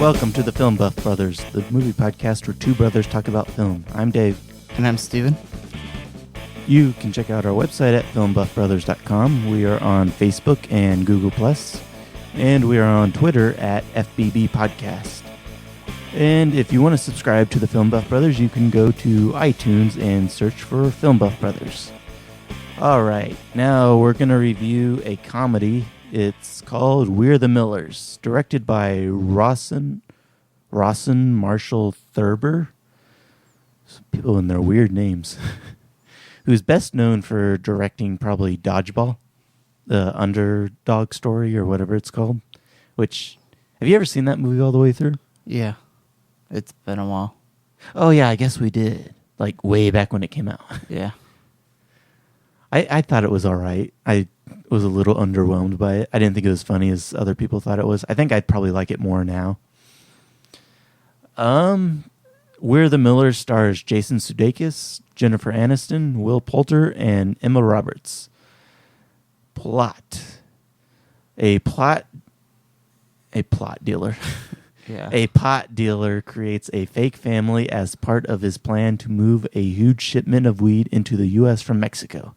Welcome to the Film Buff Brothers, the movie podcast where two brothers talk about film. I'm Dave. And I'm Steven. You can check out our website at filmbuffbrothers.com. We are on Facebook and Google+, and we are on Twitter at FBB Podcast. And if you want to subscribe to the Film Buff Brothers, you can go to iTunes and search for Film Buff Brothers. Alright, now we're going to review a comedy. It's called We're the Millers, directed by Rawson Marshall Thurber. Some people in their weird names. Who's best known for directing probably Dodgeball, the underdog story or whatever it's called. Which, have you ever seen that movie all the way through? Yeah. It's been a while. Oh yeah, I guess we did. Like way back when it came out. Yeah. I thought it was alright. I was a little underwhelmed by it. I didn't think it was funny as other people thought it was. I think I'd probably like it more now. We're the Millers stars Jason Sudeikis, Jennifer Aniston, Will Poulter, and Emma Roberts. Plot. A pot dealer. Yeah. A pot dealer creates a fake family as part of his plan to move a huge shipment of weed into the U.S. from Mexico.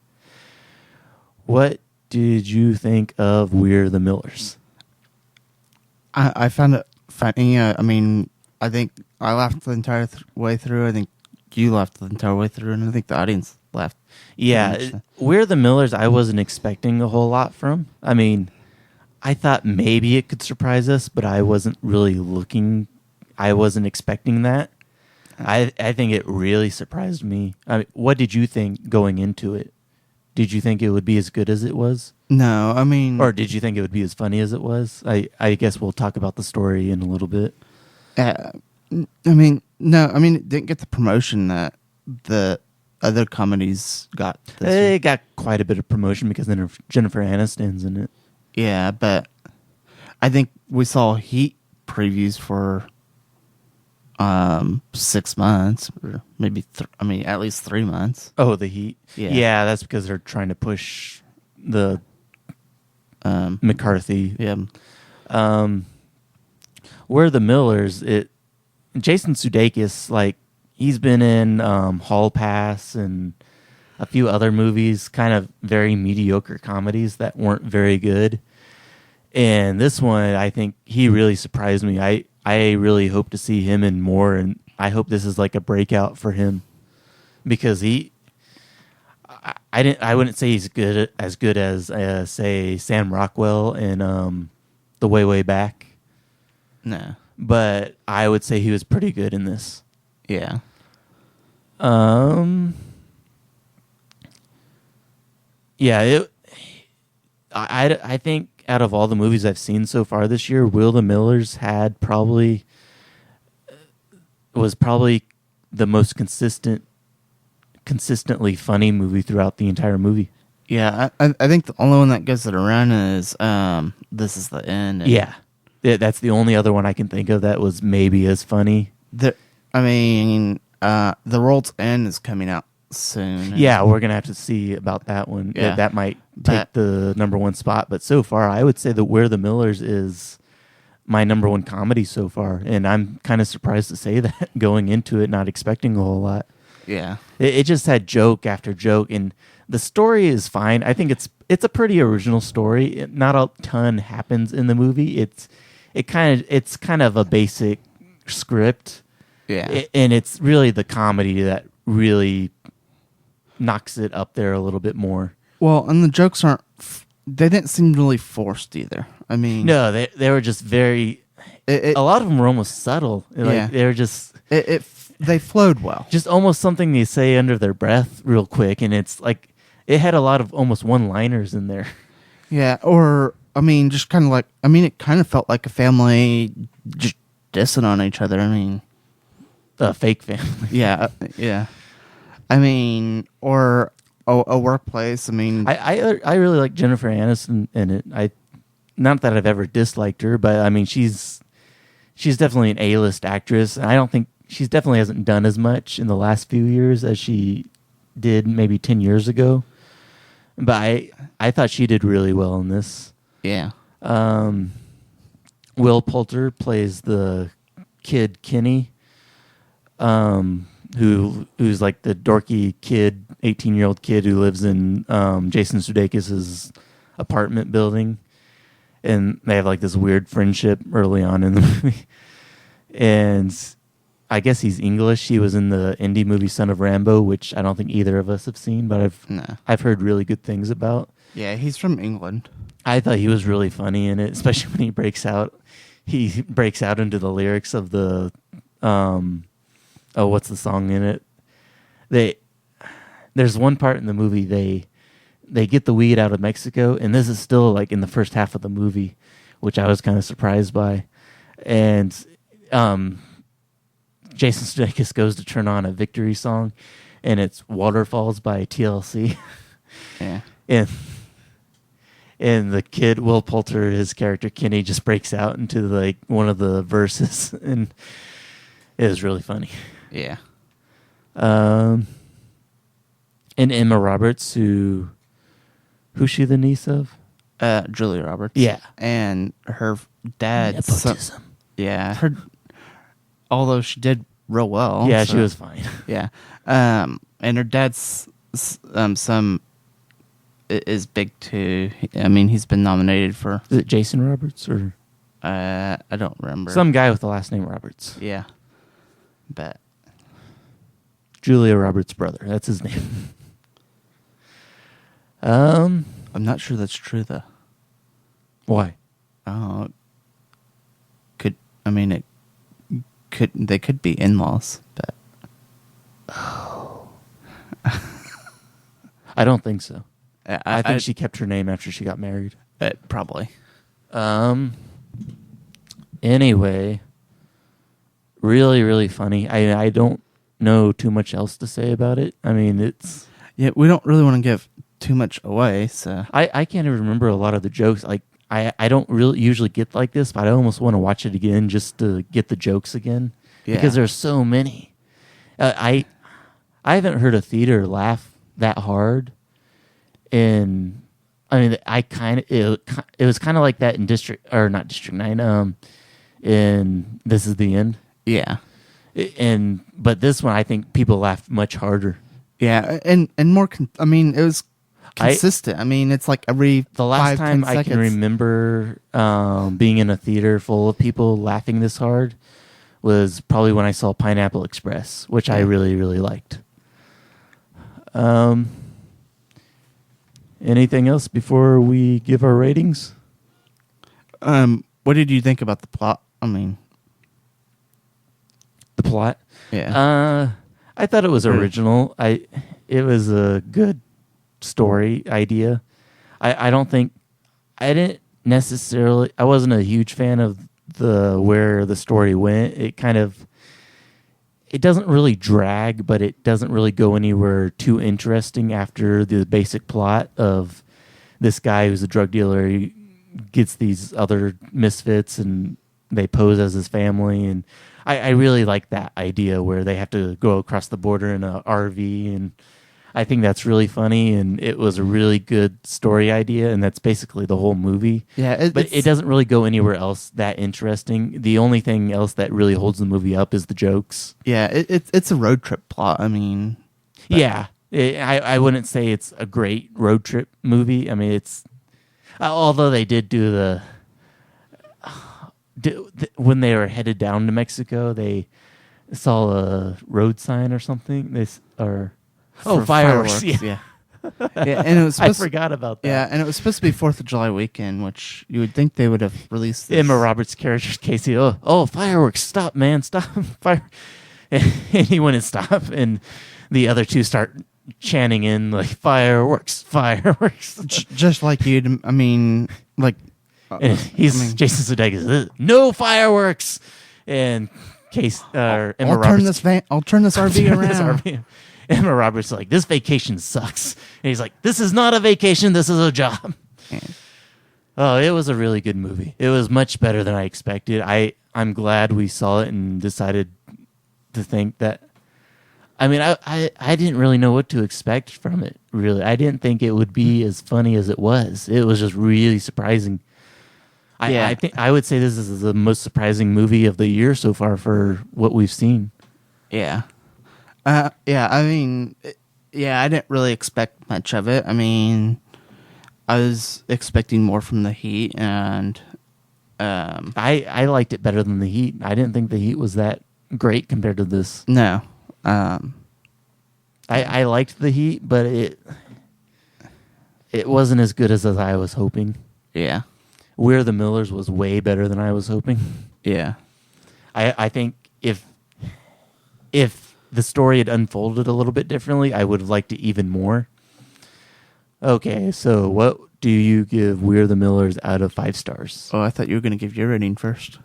What did you think of We're the Millers? I found it funny. I think I laughed the entire way through. I think you laughed the entire way through, and I think the audience laughed. Yeah, We're the Millers I wasn't expecting a whole lot from. I mean, I thought maybe it could surprise us, but I wasn't really looking. I wasn't expecting that. I think it really surprised me. I mean, what did you think going into it? Did you think it would be as good as it was? No, I mean... Or did you think it would be as funny as it was? I guess we'll talk about the story in a little bit. no, it didn't get the promotion that the other comedies got this year. It got quite a bit of promotion because then Jennifer Aniston's in it. Yeah, but I think we saw Heat previews for 6 months, or maybe at least 3 months. Oh, the Heat. Yeah. That's because they're trying to push the McCarthy. Yeah. We're the Millers. Jason Sudeikis, like he's been in Hall Pass and a few other movies, kind of very mediocre comedies that weren't very good. And this one, I think he really surprised me. I really hope to see him in more, and I hope this is like a breakout for him because I wouldn't say he's as good as say Sam Rockwell in The Way Back. No. But I would say he was pretty good in this. Yeah. Yeah, I think out of all the movies I've seen so far this year, We're the Millers was probably the most consistently funny movie throughout the entire movie. Yeah, I think the only one that gets it around is This Is the End. Yeah, that's the only other one I can think of that was maybe as funny. The World's End is coming out soon. Yeah, we're gonna have to see about that one. Yeah. That might take the number one spot. But so far, I would say that We're the Millers is my number one comedy so far, and I'm kind of surprised to say that going into it, not expecting a whole lot. Yeah. It just had joke after joke, and the story is fine. I think it's a pretty original story. Not a ton happens in the movie. It's kind of a basic script. Yeah. And it's really the comedy that really knocks it up there a little bit more. Well, and the jokes they didn't seem really forced either. I mean, No, they were just very. A lot of them were almost subtle. Like, Yeah. they were just. They flowed well. Just almost something they say under their breath, real quick, and it's like it had a lot of almost one-liners in there. Yeah, or just kind of like it kind of felt like a family just dissing on each other. A fake family. Yeah, yeah. Or a workplace. I really like Jennifer Aniston in it. Not that I've ever disliked her, but she's definitely an A-list actress. And I don't think she definitely hasn't done as much in the last few years as she did maybe 10 years ago. But I thought she did really well in this. Yeah. Will Poulter plays the kid Kenny, who's like the dorky kid, 18-year-old kid who lives in Jason Sudeikis' apartment building, and they have like this weird friendship early on in the movie. And I guess he's English. He was in the indie movie Son of Rambo, which I don't think either of us have seen, but I've heard really good things about. Yeah, he's from England. I thought he was really funny in it, especially when he breaks out into the lyrics of the what's the song in it? There's one part in the movie they get the weed out of Mexico, and this is still like in the first half of the movie, which I was kind of surprised by. And Jason Sudeikis goes to turn on a victory song, and it's Waterfalls by TLC. Yeah. And the kid, Will Poulter, his character Kenny, just breaks out into like one of the verses, and it was really funny. Yeah. And Emma Roberts, who's she the niece of? Julia Roberts. Yeah. And her dad. Nepotism. Yeah. Although she did real well. Yeah, she was fine. Yeah. And her dad's some is big too. I mean, he's been nominated for. Is it Jason Roberts or? I don't remember. Some guy with the last name Roberts. Yeah. But. Julia Roberts' brother. That's his name. I'm not sure that's true though. Why? Oh. They could be in-laws, but. Oh. I don't think so. I think she kept her name after she got married. Probably. Anyway, really, really funny. I don't know too much else to say about it. I mean, it's... Yeah, we don't really want to give too much away, so... I can't even remember a lot of the jokes. Like, I don't really usually get like this, but I almost want to watch it again just to get the jokes again. Yeah. Because there's so many. I haven't heard a theater laugh that hard. And I mean, it was kind of like that in District 9. In This Is the End. Yeah. But this one, I think people laughed much harder. Yeah, and more. It was consistent. It's like every the last 5, time 10 I seconds. can remember being in a theater full of people laughing this hard was probably when I saw Pineapple Express, which I really, really liked. Anything else before we give our ratings? What did you think about the plot? The plot? Yeah. I thought it was original. It was a good story idea. I wasn't a huge fan of where the story went. It doesn't really drag, but it doesn't really go anywhere too interesting after the basic plot of this guy who's a drug dealer. He gets these other misfits and they pose as his family. And I really like that idea where they have to go across the border in a RV. And I think that's really funny. And it was a really good story idea. And that's basically the whole movie. Yeah, but it doesn't really go anywhere else that interesting. The only thing else that really holds the movie up is the jokes. Yeah, it's a road trip plot. Yeah. I wouldn't say it's a great road trip movie. It's... although they did do when they were headed down to Mexico, they saw a road sign or something. Fireworks. Yeah. Yeah, and it was I forgot about that. Yeah, and it was supposed to be 4th of July weekend, which you would think they would have released this. Emma Roberts' character, Casey, oh, fireworks, stop, man, stop, fire. And he wouldn't stop, and the other two start chanting in, like, fireworks, fireworks. Just like you'd, and Jason Sudeikis, no fireworks! And Emma Roberts... I'll turn this RV around. Emma Roberts is like, this vacation sucks. And he's like, this is not a vacation, this is a job. Yeah. Oh, it was a really good movie. It was much better than I expected. I'm glad we saw it and decided to think that... I didn't really know what to expect from it, really. I didn't think it would be as funny as it was. It was just really surprising. I think I would say this is the most surprising movie of the year so far for what we've seen. Yeah. Yeah, I mean, I didn't really expect much of it. I mean, I was expecting more from The Heat, and I liked it better than The Heat. I didn't think The Heat was that great compared to this. no. I liked The Heat, but it wasn't as good as I was hoping. Yeah. We're the Millers was way better than I was hoping. Yeah. I think if the story had unfolded a little bit differently, I would have liked it even more. Okay, so what do you give We're the Millers out of 5 stars? Oh, I thought you were going to give your rating first.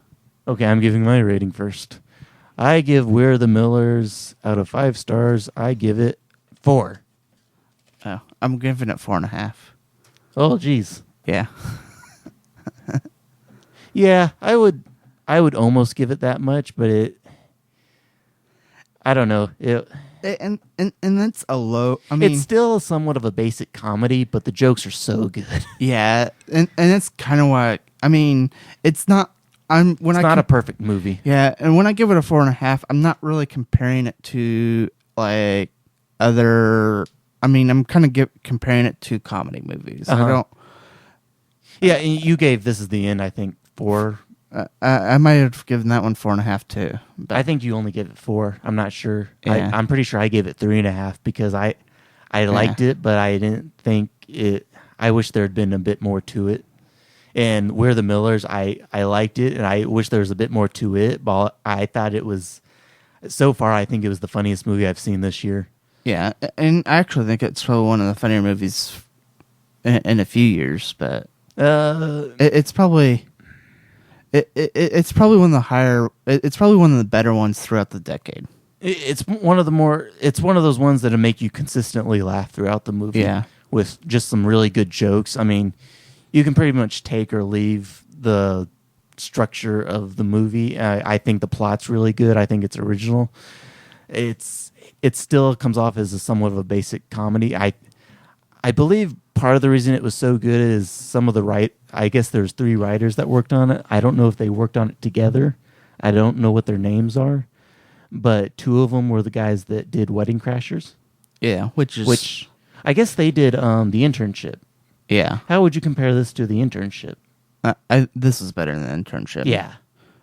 Okay, I'm giving my rating first. I give We're the Millers out of 5 stars. I give it 4. Oh, I'm giving it 4.5. Oh, geez. Yeah. Yeah, I would almost give it that much, but I don't know. And that's a low. I mean, It's still somewhat of a basic comedy, but the jokes are so good. yeah, and that's kind of why. I mean, it's not. It's not a perfect movie. Yeah, and when I give it a 4.5, I'm not really comparing it to like other. I mean, I'm kind of comparing it to comedy movies. Uh-huh. I don't. Yeah, and you gave This Is the End, I think, 4. I might have given that one 4.5 too. But I think you only gave it 4. I'm not sure. Yeah. I'm pretty sure I gave it 3.5 because I liked it, but I didn't think it. I wish there had been a bit more to it. And We're the Millers, I liked it, and I wish there was a bit more to it. But I thought it was so far. I think it was the funniest movie I've seen this year. yeah, and I actually think it's probably one of the funnier movies in a few years. But it's probably. It's probably one of the higher. It's probably one of the better ones throughout the decade. It's one of the more. It's one of those ones that'll make you consistently laugh throughout the movie. Yeah. With just some really good jokes. I mean, you can pretty much take or leave the structure of the movie. I think the plot's really good. I think it's original. It still comes off as somewhat of a basic comedy. I believe part of the reason it was so good is some of the I guess there's 3 writers that worked on it. I don't know if they worked on it together. I don't know what their names are, but 2 of them were the guys that did Wedding Crashers. Yeah, which I guess they did The Internship. yeah. How would you compare this to The Internship? This is better than the Internship. Yeah,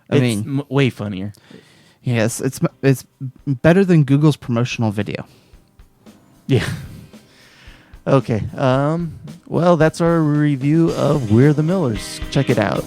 I it's mean, way funnier. yes, it's better than Google's promotional video. Yeah. Okay. Well, that's our review of We're the Millers. Check it out.